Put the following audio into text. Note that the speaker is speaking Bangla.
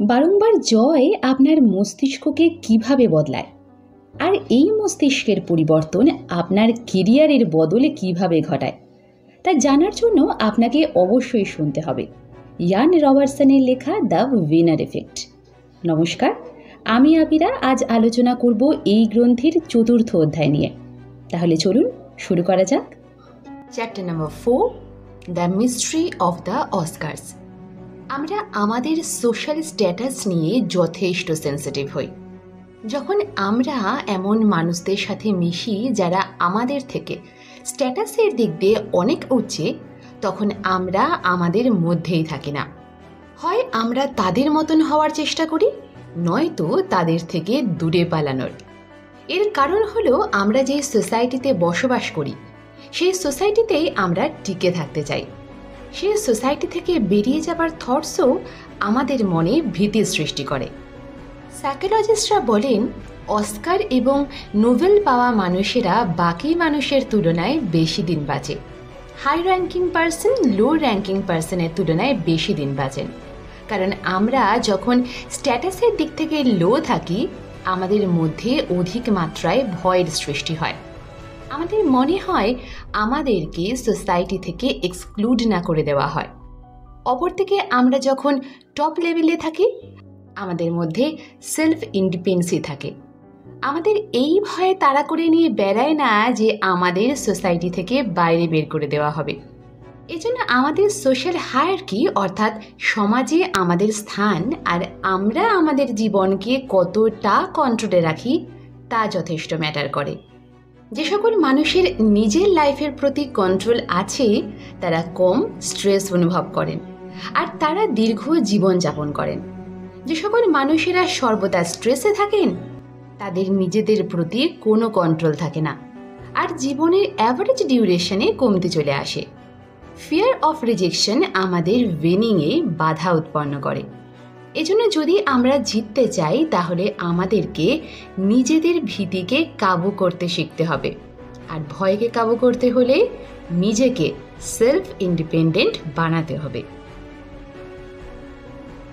বারংবার জয় আপনার মস্তিষ্ককে কিভাবে বদলায়, আর এই মস্তিষ্কের পরিবর্তন আপনার কেরিয়ারের বদলে কিভাবে ঘটায়, তা জানার জন্য আপনাকে অবশ্যই শুনতে হবে ইয়ান রবার্টসনের লেখা দ্য উইনার এফেক্ট। নমস্কার, আমি আবিরা। আজ আলোচনা করব এই গ্রন্থের চতুর্থ অধ্যায় নিয়ে। তাহলে চলুন শুরু করা যাক। Chapter number 4, the mystery of the অস্কার্স। আমরা আমাদের সোশ্যাল স্ট্যাটাস নিয়ে যথেষ্ট সেন্সিটিভ হই। যখন আমরা এমন মানুষদের সাথে মিশি যারা আমাদের থেকে স্ট্যাটাসের দিক দিয়ে অনেক উচ্চে, তখন আমরা আমাদের মধ্যেই থাকি না। হয় আমরা তাদের মতন হওয়ার চেষ্টা করি, নয়তো তাদের থেকে দূরে পালানোর। এর কারণ হলো আমরা যে সোসাইটিতে বসবাস করি সেই সোসাইটিতেই আমরা টিকে থাকতে চাই। সেই সোসাইটি থেকে বেরিয়ে যাবার থটসও আমাদের মনে ভীতির সৃষ্টি করে। সাইকোলজিস্টরা বলেন, অস্কার এবং নোবেল পাওয়া মানুষেরা বাকি মানুষের তুলনায় বেশি দিন বাঁচে। হাই র্যাঙ্কিং পার্সন লো র্যাঙ্কিং পার্সনের তুলনায় বেশি দিন বাঁচেন, কারণ আমরা যখন স্ট্যাটাসের দিক থেকে লো থাকি আমাদের মধ্যে অধিক মাত্রায় ভয়ের সৃষ্টি হয়। আমাদের মনে হয় আমাদেরকে সোসাইটি থেকে এক্সক্লুড না করে দেওয়া হয়। অপরদিকে আমরা যখন টপ লেভেলে থাকি আমাদের মধ্যে সেলফ ইন্ডিপেন্ডেন্সি থাকে। আমাদের এই ভয়ে তাড়া করে নিয়ে বেড়ায় না যে আমাদের সোসাইটি থেকে বাইরে বের করে দেওয়া হবে। এজন্য আমাদের সোশ্যাল হায়ারার্কি অর্থাৎ সমাজে আমাদের স্থান আর আমরা আমাদের জীবনকে কতটা কন্ট্রোলে রাখি তা যথেষ্ট ম্যাটার করে। যে সকল মানুষের নিজের লাইফের প্রতি কন্ট্রোল আছে তারা কম স্ট্রেস অনুভব করেন আর তারা দীর্ঘ জীবনযাপন করেন। যে সকল মানুষেরা সর্বদা স্ট্রেসে থাকেন তাদের নিজেদের প্রতি কোনো কন্ট্রোল থাকে না আর জীবনের অ্যাভারেজ ডিউরেশনে কমতে চলে আসে। ফিয়ার অফ রিজেকশন আমাদের উইনিংয়ে বাধা উৎপন্ন করে। এজন্য যদি আমরা জিততে চাই তাহলে আমাদেরকে নিজেদের ভীতিকে কাবু করতে শিখতে হবে, আর ভয়কে কাবু করতে হলে নিজেকে সেলফ ইন্ডিপেন্ডেন্ট বানাতে হবে।